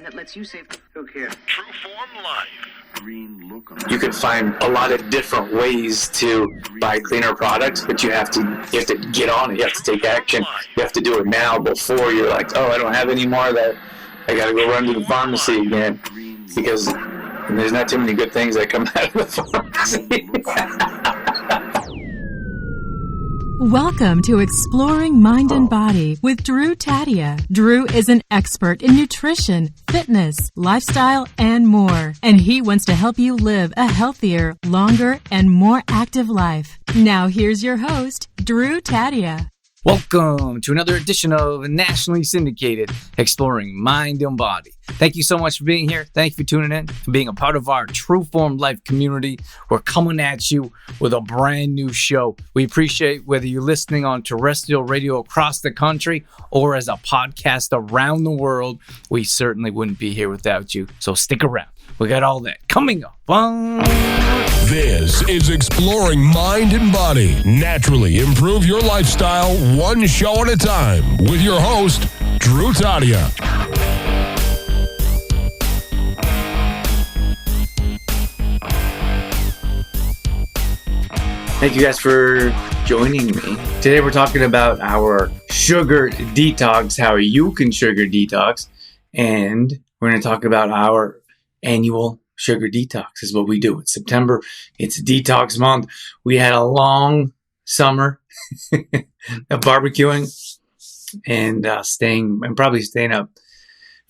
that lets you save. Look here. True Form Life. Green look on You can find a lot of different ways to buy cleaner products, but you have to get on it. You have to take action. You have to do it now before you're like, oh, I don't have any more of that. I got to go run to the pharmacy again, because there's not too many good things that come out of the pharmacy. Welcome to Exploring Mind and Body with Drew Tadia. Drew is an expert in nutrition, fitness, lifestyle, and more. And he wants to help you live a healthier, longer, and more active life. Now here's your host, Drew Tadia. Welcome to another edition of Nationally Syndicated Exploring Mind and Body. Thank you so much for being here. Thank you for tuning in and being a part of our True Form Life community. We're coming at you with a brand new show. We appreciate whether you're listening on terrestrial radio across the country or as a podcast around the world. We certainly wouldn't be here without you. So stick around. We got all that coming up. This is Exploring Mind and Body. Naturally improve your lifestyle one show at a time with your host, Drew Tadia. Thank you guys for joining me. Today we're talking about our sugar detox, how you can sugar detox, and we're going to talk about our annual sugar detox is what we do. It's September. It's detox month. We had a long summer of barbecuing and probably staying up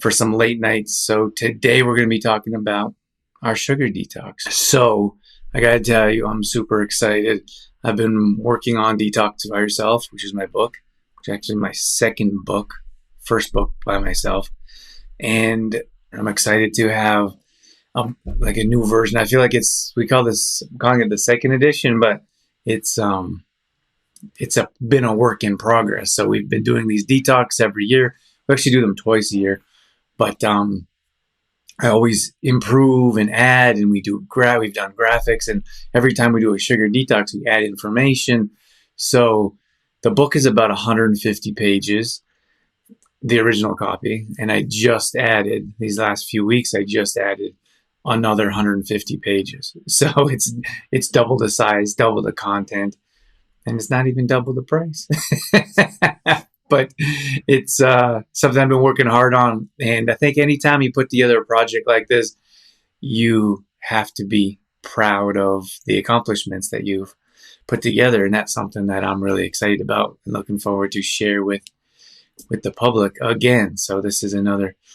for some late nights. So today we're going to be talking about our sugar detox. So I got to tell you, I'm super excited. I've been working on Detoxify Yourself, which is my book, which is actually my second book, first book by myself. And I'm excited to have like a new version. I feel like I'm calling it the second edition, but it's been a work in progress. So we've been doing these detox every year. We actually do them twice a year, but I always improve and add, and we've done graphics, and every time we do a sugar detox, we add information. So the book is about 150 pages, the original copy, and I just added, these last few weeks, another 150 pages. So it's double the size, double the content, and it's not even double the price. But it's something I've been working hard on. And I think anytime you put together a project like this, you have to be proud of the accomplishments that you've put together. And that's something that I'm really excited about and looking forward to share with the public again. So this is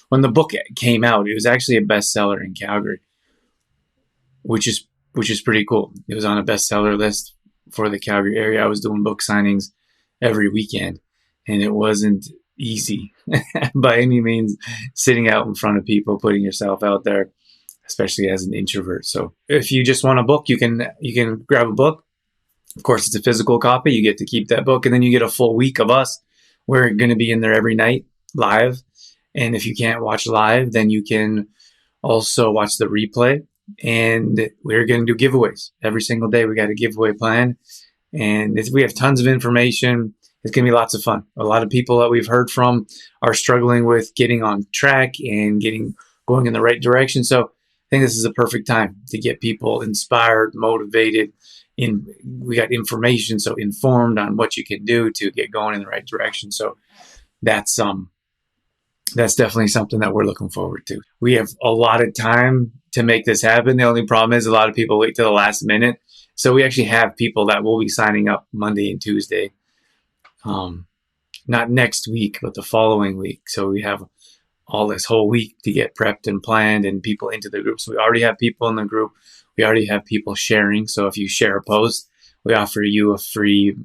when the book came out, it was actually a bestseller in Calgary, which is pretty cool. It was on a bestseller list for the Calgary area. I was doing book signings every weekend, and it wasn't easy by any means, sitting out in front of people, putting yourself out there, especially as an introvert. So if you just want a book, you can grab a book. Of course, it's a physical copy. You get to keep that book, and then you get a full week of us. We're going to be in there every night live. And if you can't watch live, then you can also watch the replay. And we're going to do giveaways every single day. We got a giveaway plan, and we have tons of information. It's going to be lots of fun. A lot of people that we've heard from are struggling with getting on track and going in the right direction. So I think this is a perfect time to get people inspired, motivated. We got information, so informed on what you can do to get going in the right direction. So that's definitely something that we're looking forward to. We have a lot of time to make this happen. The only problem is a lot of people wait till the last minute. So we actually have people that will be signing up Monday and Tuesday. Not next week, but the following week. So we have all this whole week to get prepped and planned and people into the group. So we already have people in the group. We already have people sharing. So if you share a post, we offer you a free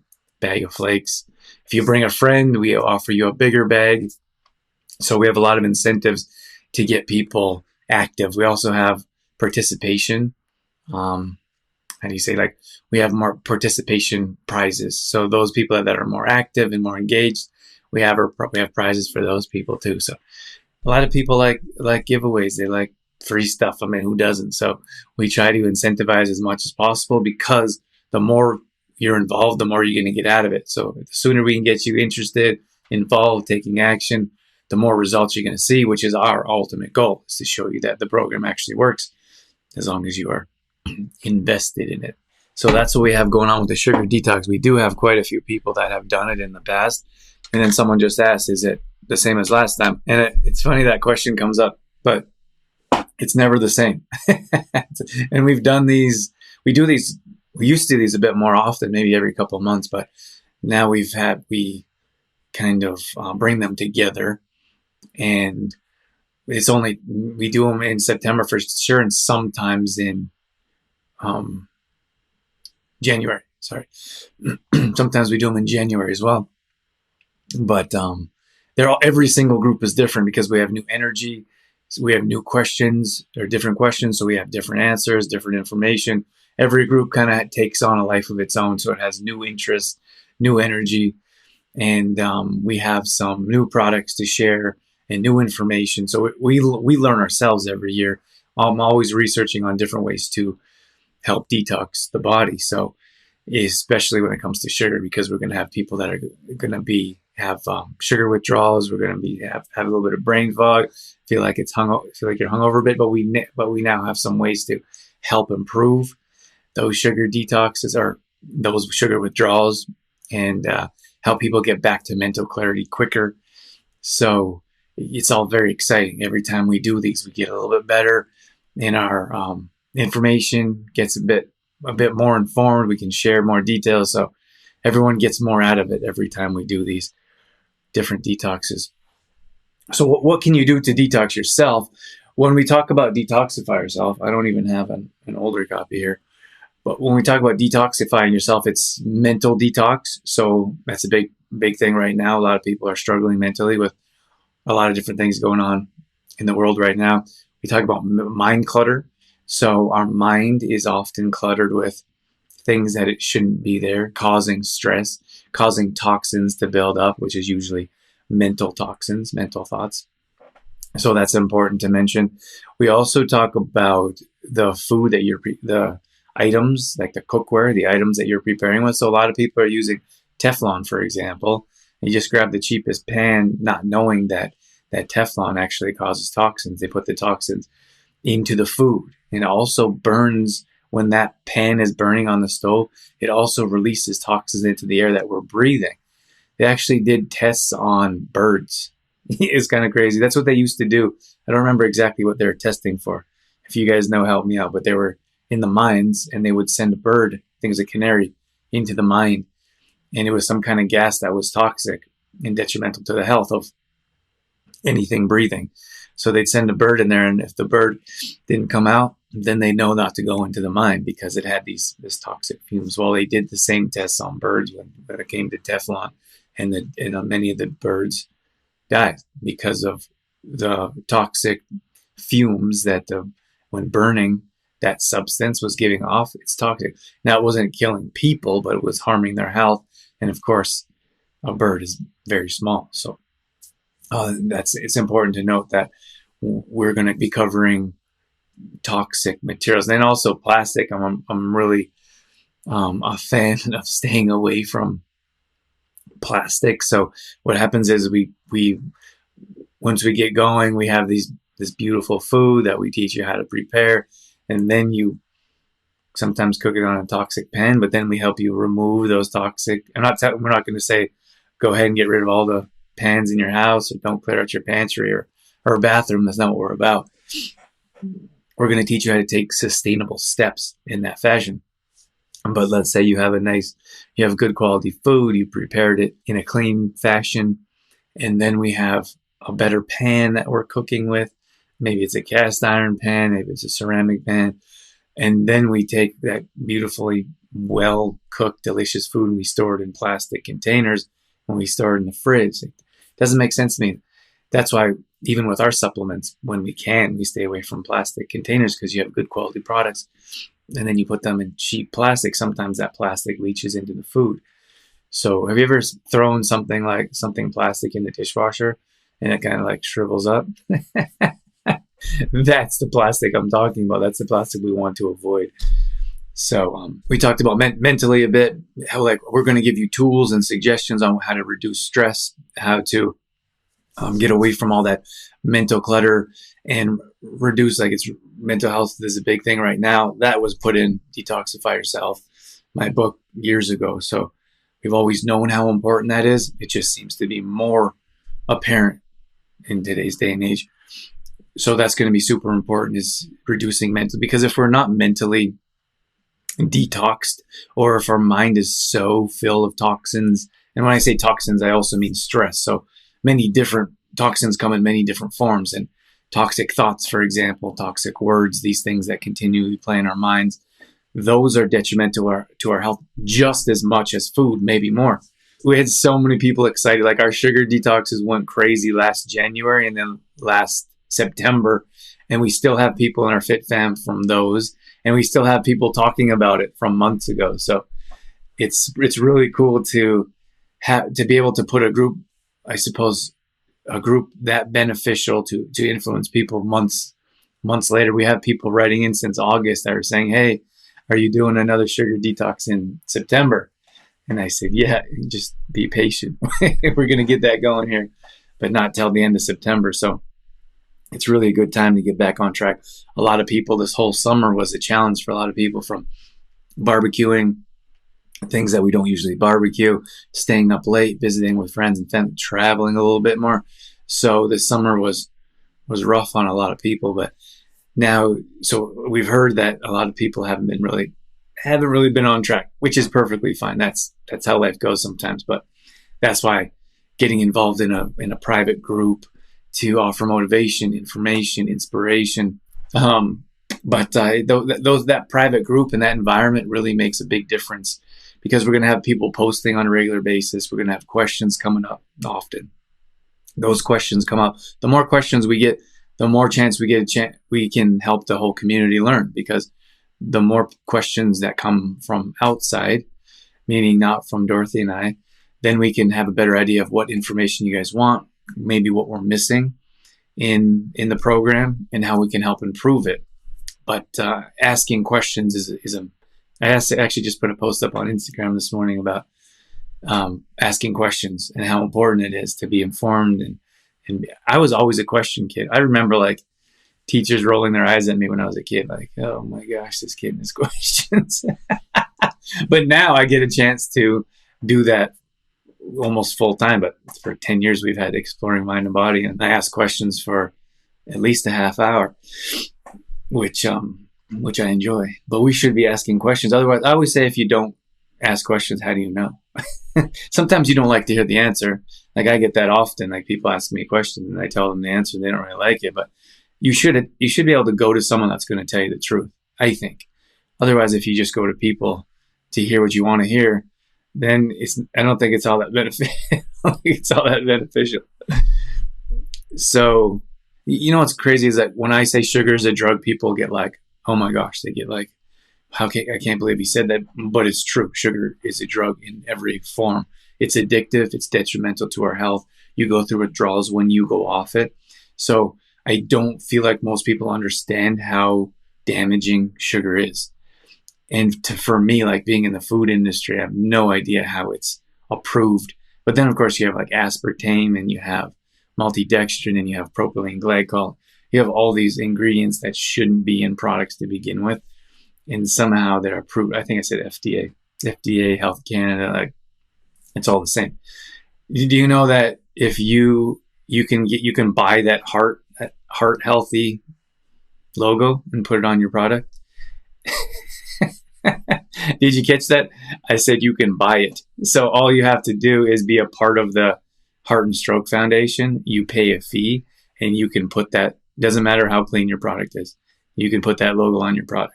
bag of flakes. If you bring a friend, we offer you a bigger bag. So we have a lot of incentives to get people active. We also have participation. We have more participation prizes. So those people that are more active and more engaged, we have prizes for those people too. So a lot of people like giveaways. They like free stuff. I mean, who doesn't? So we try to incentivize as much as possible, because the more you're involved, the more you're going to get out of it. So the sooner we can get you interested, involved, taking action, the more results you're going to see, which is our ultimate goal, is to show you that the program actually works as long as you are invested in it. So that's what we have going on with the sugar detox. We do have quite a few people that have done it in the past. And then someone just asked, is it the same as last time? And it's funny that question comes up, but it's never the same. And we've done these, we used to do these a bit more often, maybe every couple of months, but now we kind of bring them together, and we do them in September for sure, and sometimes in January. Sorry, sometimes we do them in January as well. But every single group is different because we have new energy, so we have new questions or different questions, so we have different answers, different information. Every group kind of takes on a life of its own, so it has new interests, new energy, and we have some new products to share and new information. So we learn ourselves every year. I'm always researching on different ways to help detox the body. So especially when it comes to sugar, because we're going to have people that are going to have sugar withdrawals. We're going to have a little bit of brain fog, feel like you're hungover a bit, but we now have some ways to help improve those sugar detoxes or those sugar withdrawals, and help people get back to mental clarity quicker. So it's all very exciting. Every time we do these, we get a little bit better in our information, gets a bit more informed. We can share more details. So everyone gets more out of it every time we do these different detoxes. So what can you do to detox yourself? When we talk about detoxify yourself, I don't even have an older copy here. But when we talk about detoxifying yourself, it's mental detox. So that's a big thing right now. A lot of people are struggling mentally with a lot of different things going on in the world right now. We talk about mind clutter. So our mind is often cluttered with things that it shouldn't be there, causing stress, causing toxins to build up, which is usually mental toxins, mental thoughts. So that's important to mention. We also talk about the food that the items, like the cookware, the items that you're preparing with. So a lot of people are using Teflon, for example. You just grab the cheapest pan, not knowing that Teflon actually causes toxins. They put the toxins into the food, and it also burns. When that pan is burning on the stove, it also releases toxins into the air that we're breathing. They actually did tests on birds. It's kind of crazy. That's what they used to do. I don't remember exactly what they were testing for. If you guys know, help me out. But they were in the mines, and they would send a bird, I think it was a canary, into the mine. And it was some kind of gas that was toxic and detrimental to the health of anything breathing. So they'd send a bird in there, and if the bird didn't come out, then they know not to go into the mine because it had this toxic fumes. Well, they did the same tests on birds when it came to Teflon, and many of the birds died because of the toxic fumes that when burning, that substance was giving off. It's toxic. Now, it wasn't killing people, but it was harming their health. And of course, a bird is very small. So it's important to note that we're going to be covering toxic materials, and then also plastic. I'm really a fan of staying away from plastic. So what happens is we once we get going, we have this beautiful food that we teach you how to prepare, and then you sometimes cook it on a toxic pan, but then we help you remove those toxic. We're not going to say go ahead and get rid of all the pans in your house, or don't clear out your pantry or bathroom. That's not what we're about. We're going to teach you how to take sustainable steps in that fashion. But let's say you have good quality food, you prepared it in a clean fashion, and then we have a better pan that we're cooking with. Maybe it's a cast iron pan, maybe it's a ceramic pan. And then we take that beautifully well-cooked, delicious food and we store it in plastic containers and we store it in the fridge. It doesn't make sense to me. That's why even with our supplements, when we can, we stay away from plastic containers because you have good quality products. And then you put them in cheap plastic. Sometimes that plastic leaches into the food. So have you ever thrown something plastic in the dishwasher and it kind of like shrivels up? That's the plastic I'm talking about. That's the plastic we want to avoid. So we talked about mentally a bit, how we're going to give you tools and suggestions on how to reduce stress, how to get away from all that mental clutter and reduce, like, it's mental health is a big thing right now. That was put in Detoxify Yourself, my book, years ago. So we've always known how important that is. It just seems to be more apparent in today's day and age. So that's going to be super important, is reducing mental, because if we're not mentally detoxed, or if our mind is so filled of toxins, and when I say toxins, I also mean stress. So many different toxins come in many different forms, and toxic thoughts, for example, toxic words, these things that continually play in our minds, those are detrimental to our health just as much as food, maybe more. We had so many people excited. Like, our sugar detoxes went crazy last January and then last September, and we still have people in our Fit Fam from those, and we still have people talking about it from months ago. So it's really cool to be able to put a group, I suppose, a group that beneficial to influence people months later. We have people writing in since August that are saying, "Hey, are you doing another sugar detox in September?" And I said, "Yeah, just be patient. We're going to get that going here, but not till the end of September." So it's really a good time to get back on track. A lot of people, this whole summer was a challenge for a lot of people, from barbecuing, things that we don't usually barbecue, staying up late, visiting with friends and family, traveling a little bit more. So this summer was rough on a lot of people, but now, so we've heard that a lot of people haven't really been on track, which is perfectly fine. That's how life goes sometimes. But that's why getting involved in a private group to offer motivation, information, inspiration. But that private group and that environment really makes a big difference, because we're going to have people posting on a regular basis. We're going to have questions coming up often. Those questions come up. The more questions we get, the more chance we can help the whole community learn, because the more questions that come from outside, meaning not from Dorothy and I, then we can have a better idea of what information you guys want, maybe what we're missing in the program, and how we can help improve it. But asking questions I actually just put a post up on Instagram this morning about asking questions and how important it is to be informed. And I was always a question kid. I remember, like, teachers rolling their eyes at me when I was a kid, like, "Oh my gosh, this kid has questions." But now I get a chance to do that almost full time. But for 10 years, we've had Exploring Mind and Body, and I ask questions for at least a half hour, which I enjoy. But we should be asking questions. Otherwise, I always say, if you don't ask questions, how do you know? Sometimes you don't like to hear the answer. Like, I get that often. Like, people ask me a question and I tell them the answer. They don't really like it, but you should be able to go to someone that's going to tell you the truth, I think. Otherwise, if you just go to people to hear what you want to hear, then I don't think it's all that beneficial. So, you know what's crazy is that when I say sugar is a drug, people get like, "Oh my gosh," they get like, I can't believe he said that. But it's true. Sugar is a drug in every form. It's addictive. It's detrimental to our health. You go through withdrawals when you go off it. So I don't feel like most people understand how damaging sugar is. And for me, like, being in the food industry, I have no idea how it's approved. But then, of course, you have like aspartame, and you have maltodextrin, and you have propylene glycol. You have all these ingredients that shouldn't be in products to begin with. And somehow they're approved. I think I said FDA, Health Canada, like, it's all the same. Do you know that if you can buy that heart healthy logo and put it on your product? Did you catch that? I said you can buy it. So all you have to do is be a part of the Heart and Stroke Foundation. You pay a fee, and you can put that, doesn't matter how clean your product is, you can put that logo on your product.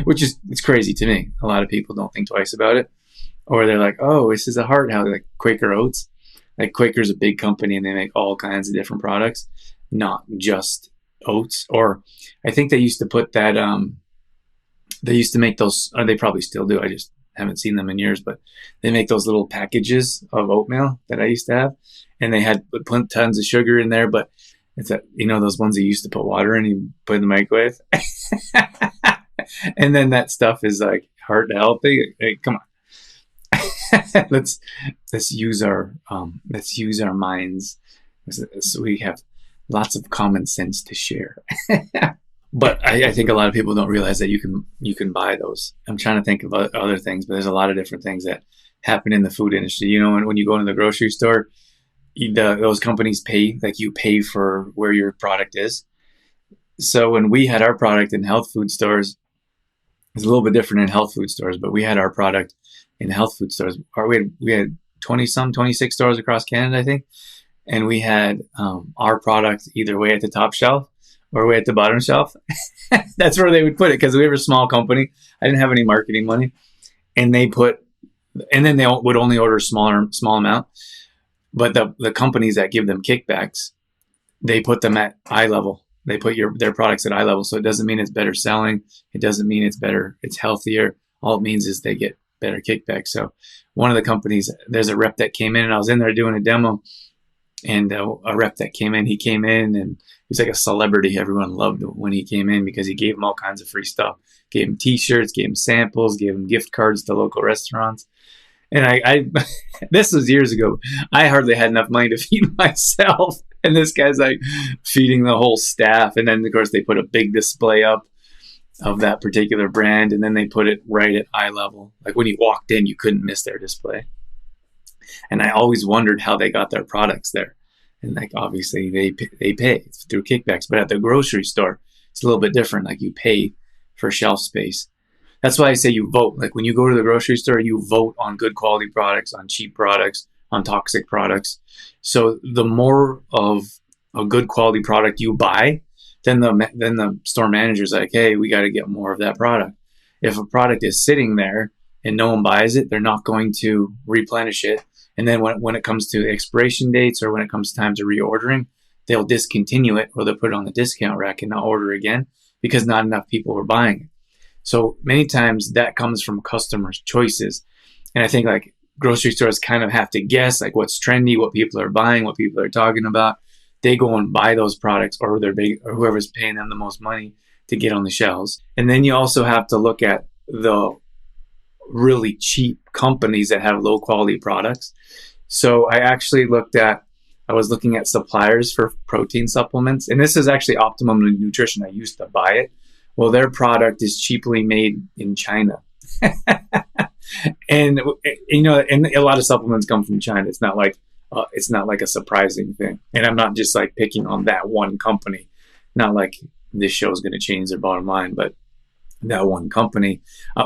Which is, it's crazy to me. A lot of people don't think twice about it. Or they're like, "Oh, this is a heart health," like Quaker Oats. Like, Quaker's a big company, and they make all kinds of different products, not just oats. Or I think they used to put that, they used to make those, or they probably still do, I just haven't seen them in years, but they make those little packages of oatmeal that I used to have, and they had put tons of sugar in there, but it's that, those ones you used to put water in, you put in the microwave. And then that stuff is like heart healthy. Hey, come on. let's use our minds. So we have lots of common sense to share. But I think a lot of people don't realize that you can buy those. I'm trying to think of other things, but there's a lot of different things that happen in the food industry. You know, when you go into the grocery store, those companies pay, like you pay for where your product is. So when we had our product in health food stores, it's a little bit different in health food stores, but we had our product in health food stores. We had 26 stores across Canada, I think. And we had our product either way at the top shelf or way at the bottom shelf. That's where they would put it because we were a small company. I didn't have any marketing money. And then they would only order a small amount. But the companies that give them kickbacks, they put them at eye level. They put their products at eye level. So it doesn't mean it's better selling. It doesn't mean it's better, it's healthier. All it means is they get better kickbacks. So one of the companies, there's a rep that came in, and I was in there doing a demo. And a rep that came in, he came in and he was like a celebrity. Everyone loved him when he came in because he gave them all kinds of free stuff. Gave him t-shirts, gave him samples, gave him gift cards to local restaurants. And I this was years ago. I hardly had enough money to feed myself. And this guy's like feeding the whole staff. And then, of course, they put a big display up of that particular brand. And then they put it right at eye level. Like when you walked in, you couldn't miss their display. And I always wondered how they got their products there. And like, obviously they pay through kickbacks, but at the grocery store, it's a little bit different. Like you pay for shelf space. That's why I say you vote. Like when you go to the grocery store, you vote on good quality products, on cheap products, on toxic products. So the more of a good quality product you buy, then the store manager's like, hey, we got to get more of that product. If a product is sitting there and no one buys it, they're not going to replenish it. And then when it comes to expiration dates or when it comes time to reordering, they'll discontinue it or they'll put it on the discount rack and not order again because not enough people are buying it. So many times that comes from customers' choices. And I think like grocery stores kind of have to guess like what's trendy, what people are buying, what people are talking about. They go and buy those products or whoever's paying them the most money to get on the shelves. And then you also have to look at the really cheap companies that have low quality products. So I was looking at suppliers for protein supplements, and this is actually Optimum Nutrition. I used to buy it. Well, their product is cheaply made in China. And you know, and a lot of supplements come from China. It's not like a surprising thing. And I'm not just like picking on that one company. Not like this show is going to change their bottom line, but that one company.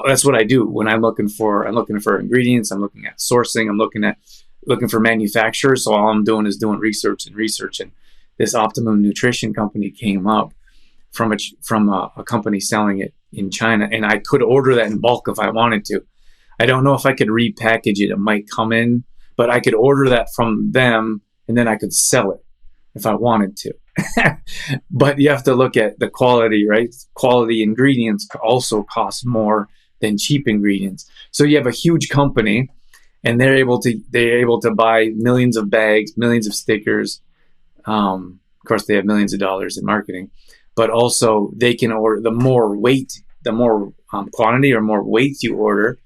That's what I do when I'm looking for ingredients. I'm looking at sourcing. I'm looking for manufacturers. So all I'm doing is doing research. And this Optimum Nutrition company came up from a company selling it in China, and I could order that in bulk if I wanted to. I don't know if I could repackage it. It might come in, but I could order that from them, and then I could sell it if I wanted to. But you have to look at the quality, right? Quality ingredients also cost more than cheap ingredients. So you have a huge company, and they're able to buy millions of bags, millions of stickers. Of course, they have millions of dollars in marketing, but also they can order the more weight, the more quantity or more weight you order,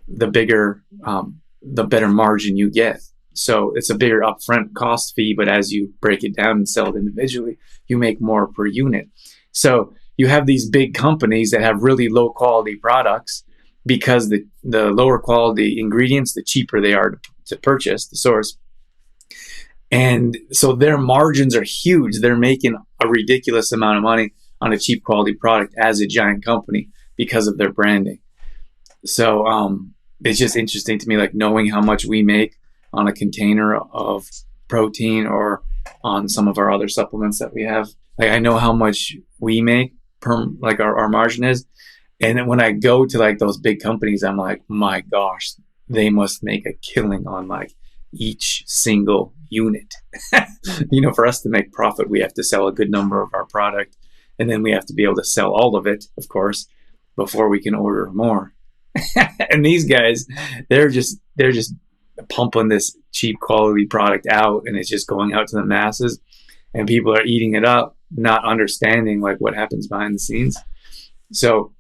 the better margin you get. So it's a bigger upfront cost fee, but as you break it down and sell it individually, you make more per unit. So you have these big companies that have really low quality products because the lower quality ingredients, the cheaper they are to purchase, the source. And so their margins are huge. They're making a ridiculous amount of money on a cheap quality product as a giant company because of their branding. So it's just interesting to me, like knowing how much we make on a container of protein or on some of our other supplements that we have. Like I know how much we make per, like our margin is. And then when I go to like those big companies, I'm like, my gosh, they must make a killing on like each single unit. You know, for us to make profit, we have to sell a good number of our product. And then we have to be able to sell all of it, of course, before we can order more. And these guys, they're just pumping this cheap quality product out, and it's just going out to the masses, and people are eating it up, not understanding like what happens behind the scenes. So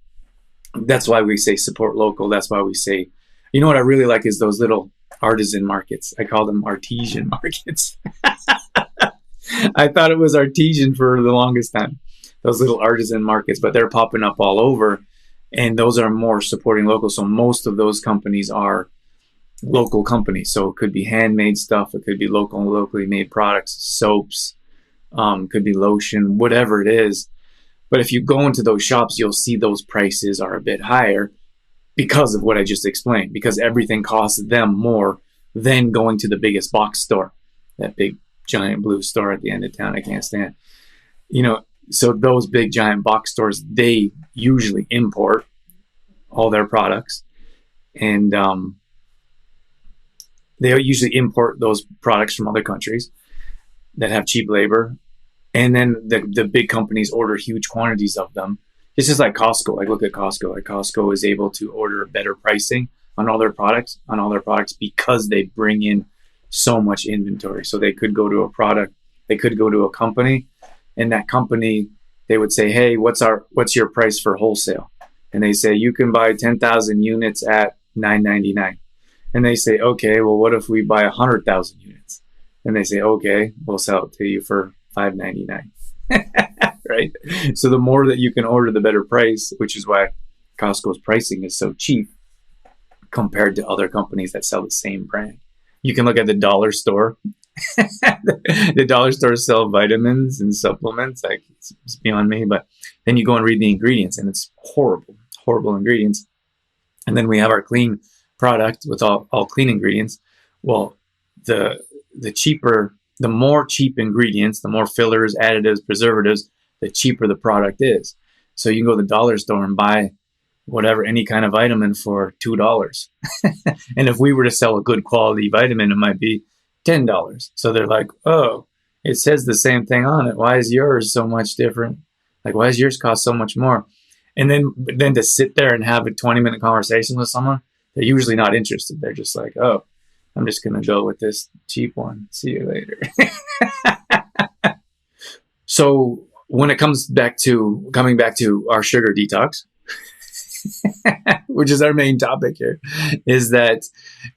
that's why we say support local. That's why we say You know what I really like is those little artisan markets. I call them artesian markets. I thought it was artesian for the longest time. Those little artisan markets, but they're popping up all over, and those are more supporting local. So most of those companies are local companies. So it could be handmade stuff, it could be locally made products, soaps, could be lotion, whatever it is. But if you go into those shops, you'll see those prices are a bit higher because of what I just explained, because everything costs them more than going to the biggest box store, that big giant blue store at the end of town I can't stand. So those big giant box stores, they usually import all their products, and they usually import those products from other countries that have cheap labor. And then the big companies order huge quantities of them. It's just like Costco. Like, look at Costco. Like, Costco is able to order better pricing on all their products because they bring in so much inventory. So they could go to a company, and that company, they would say, hey, what's your price for wholesale? And they say, you can buy 10,000 units at $9.99. And they say, okay, well, what if we buy 100,000 units? And they say, okay, we'll sell it to you for $5.99. Right? So the more that you can order, the better price, which is why Costco's pricing is so cheap compared to other companies that sell the same brand. You can look at the dollar store. The dollar stores sell vitamins and supplements. Like, it's beyond me. But then you go and read the ingredients, and it's horrible ingredients. And then we have our clean product with all clean ingredients. Well, the more cheap ingredients, the more fillers, additives, preservatives, the cheaper the product is. So you can go to the dollar store and buy any kind of vitamin for $2. And if we were to sell a good quality vitamin, it might be $10. So they're like, oh, it says the same thing on it. Why is yours so much different? Like, why does yours cost so much more? And then to sit there and have a 20-minute conversation with someone, they're usually not interested. They're just like, oh, I'm just going to go with this cheap one. See you later. So when it comes back to our sugar detox, which is our main topic here, is that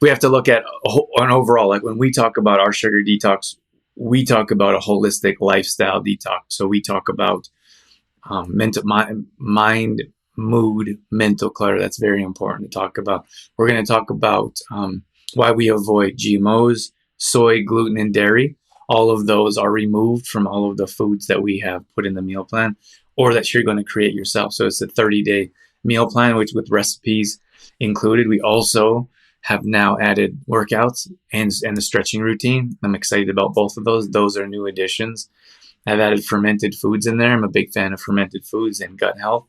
we have to look at an overall, like when we talk about our sugar detox, we talk about a holistic lifestyle detox. So we talk about mind, mood, mental clutter. That's very important to talk about. We're going to talk about why we avoid GMOs, soy, gluten, and dairy. All of those are removed from all of the foods that we have put in the meal plan, or that you're going to create yourself. So it's a 30-day meal plan, which with recipes included. We also have now added workouts and the stretching routine. I'm excited about both of those. Those are new additions. I've added fermented foods in there. I'm a big fan of fermented foods and gut health.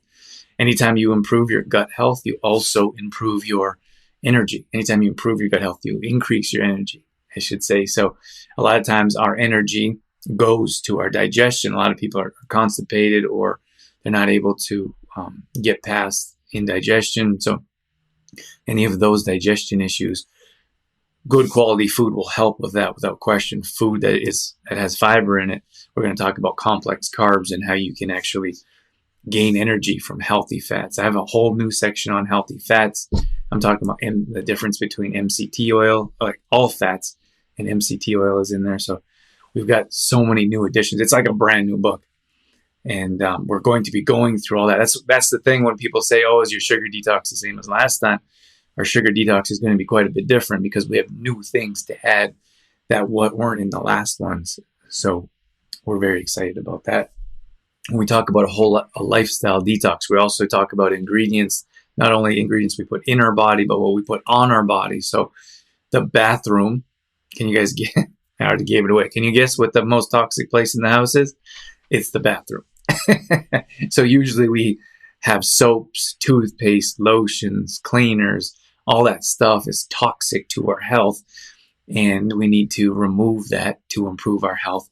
Anytime you improve your gut health, you also improve your energy. Anytime you improve your gut health, you increase your energy, I should say. So a lot of times our energy goes to our digestion. A lot of people are constipated, or they're not able to get past indigestion. So any of those digestion issues, good quality food will help with that without question. Food that has fiber in it. We're going to talk about complex carbs and how you can actually gain energy from healthy fats. I have a whole new section on healthy fats. I'm talking about the difference between MCT oil, like all fats, and MCT oil is in there. So we've got so many new additions. It's like a brand new book. And we're going to be going through all that. That's the thing when people say, oh, is your sugar detox the same as last time? Our sugar detox is going to be quite a bit different because we have new things to add that weren't in the last ones. So we're very excited about that. When we talk about a lifestyle detox, we also talk about ingredients, not only ingredients we put in our body, but what we put on our body. So the bathroom, can you guys get, I already gave it away. Can you guess what the most toxic place in the house is? It's the bathroom. So usually we have soaps, toothpaste, lotions, cleaners, all that stuff is toxic to our health. And we need to remove that to improve our health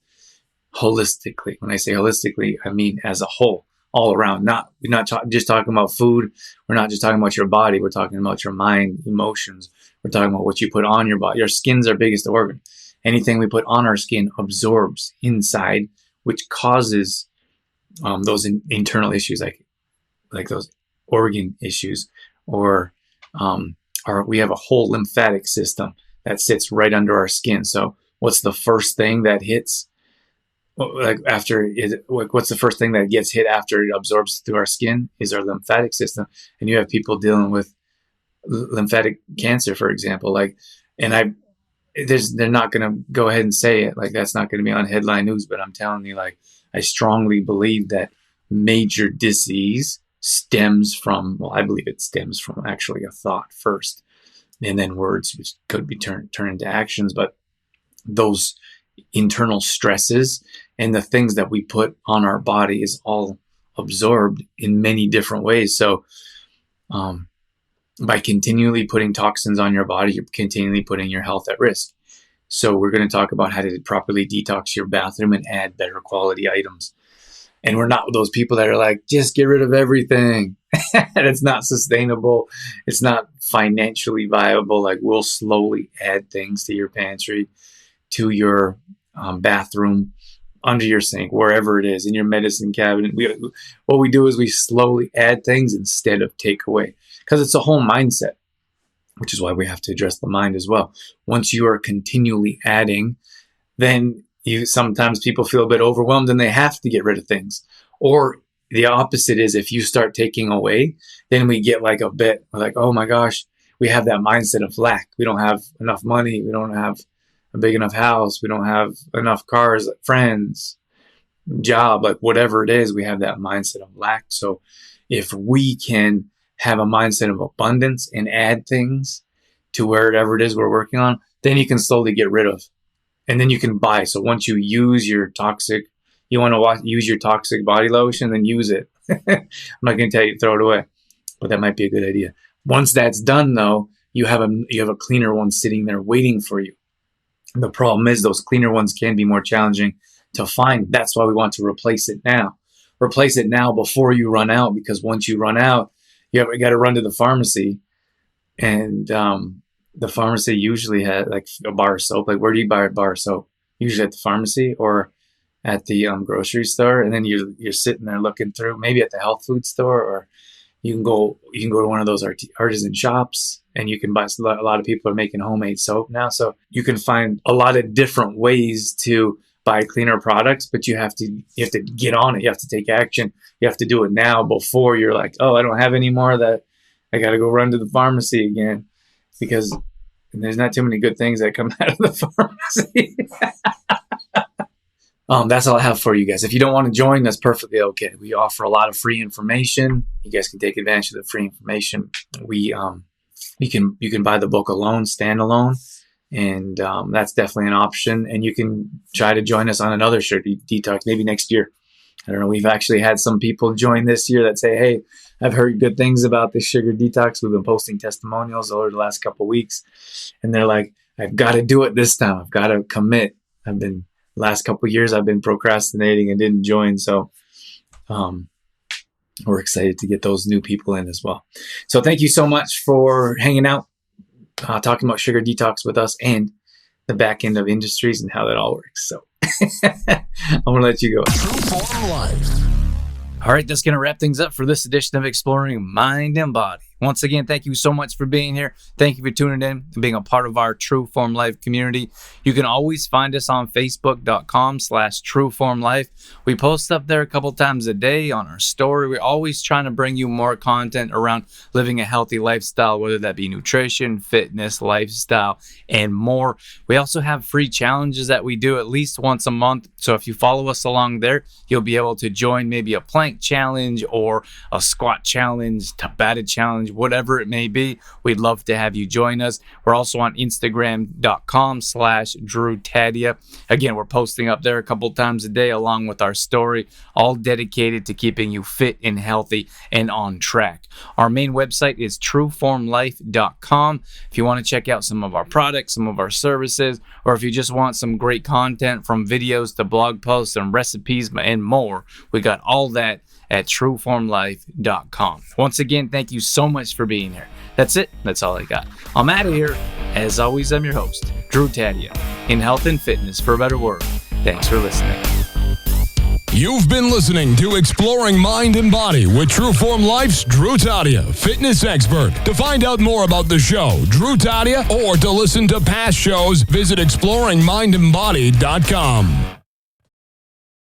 holistically. When I say holistically, I mean as a whole, all around. We're not just talking about food. We're not just talking about your body. We're talking about your mind, emotions. We're talking about what you put on your body. Your skin's our biggest organ. Anything we put on our skin absorbs inside, which causes those internal issues, like those organ issues, or we have a whole lymphatic system that sits right under our skin. So what's the first thing that hits? What's the first thing that gets hit after it absorbs through our skin is our lymphatic system. And you have people dealing with lymphatic cancer, for example. They're not going to go ahead and say it. Like, that's not going to be on headline news, but I'm telling you, like, I strongly believe that major disease stems from, I believe it stems from actually a thought first, and then words, which could be turned into actions. But those internal stresses and the things that we put on our body is all absorbed in many different ways. So by continually putting toxins on your body, you're continually putting your health at risk. So we're going to talk about how to properly detox your bathroom and add better quality items. And we're not those people that are like, just get rid of everything. And it's not sustainable. It's not financially viable. Like, we'll slowly add things to your pantry, to your bathroom, under your sink, wherever it is, in your medicine cabinet. What we do is we slowly add things instead of take away, because it's a whole mindset, which is why we have to address the mind as well. Once you are continually adding, then sometimes people feel a bit overwhelmed and they have to get rid of things. Or the opposite is, if you start taking away, then we get like a bit like, oh my gosh, we have that mindset of lack. We don't have enough money. We don't have a big enough house. We don't have enough cars, friends, job, like whatever it is, we have that mindset of lack. So if we can have a mindset of abundance and add things to wherever it is we're working on, then you can slowly get rid of. And then you can buy. So once you use your toxic, you want to use your toxic body lotion, then use it. I'm not going to tell you to throw it away, but that might be a good idea. Once that's done, though, you have a cleaner one sitting there waiting for you. The problem is those cleaner ones can be more challenging to find. That's why we want to replace it now. Replace it now before you run out, because once you run out, you got to run to the pharmacy, and the pharmacy usually has like a bar of soap. Like, where do you buy a bar of soap? Usually at the pharmacy or at the grocery store. And then you're sitting there looking through, maybe at the health food store, or you can go to one of those artisan shops, and you can buy. A lot of people are making homemade soap now, so you can find a lot of different ways to buy cleaner products. But you have to get on it. You have to take action. You have to do it now before you're like, oh, I don't have any more of that. I got to go run to the pharmacy again, because there's not too many good things that come out of the pharmacy. That's all I have for you guys. If you don't want to join, that's perfectly okay. We offer a lot of free information. You guys can take advantage of the free information. You can buy the book alone, standalone, and that's definitely an option. And you can try to join us on another sugar detox maybe next year. I don't know. We've actually had some people join this year that say, hey, I've heard good things about this sugar detox. We've been posting testimonials over the last couple of weeks, and they're like, I've got to do it this time. I've got to commit. Last couple of years, I've been procrastinating and didn't join. So we're excited to get those new people in as well. So thank you so much for hanging out, talking about sugar detox with us and the back end of industries and how that all works. So I'm going to let you go. True Form Life. All right, that's going to wrap things up for this edition of Exploring Mind and Body. Once again, thank you so much for being here. Thank you for tuning in and being a part of our True Form Life community. You can always find us on Facebook.com/TrueFormLife. We post up there a couple times a day on our story. We're always trying to bring you more content around living a healthy lifestyle, whether that be nutrition, fitness, lifestyle, and more. We also have free challenges that we do at least once a month. So if you follow us along there, you'll be able to join maybe a plank challenge or a squat challenge, Tabata challenge, whatever it may be. We'd love to have you join us. We're also on Instagram.com/DrewTadia. Again, we're posting up there a couple times a day along with our story, all dedicated to keeping you fit and healthy and on track. Our main website is TrueFormLife.com. If you want to check out some of our products, some of our services, or if you just want some great content from videos to blog posts and recipes and more, we got all that at TrueFormLife.com. Once again, thank you so much for being here. That's it. That's all I got. I'm out of here. As always, I'm your host, Drew Tadia, in health and fitness for a better world. Thanks for listening. You've been listening to Exploring Mind and Body with Trueform Life's Drew Tadia, fitness expert. To find out more about the show, Drew Tadia, or to listen to past shows, visit exploringmindandbody.com.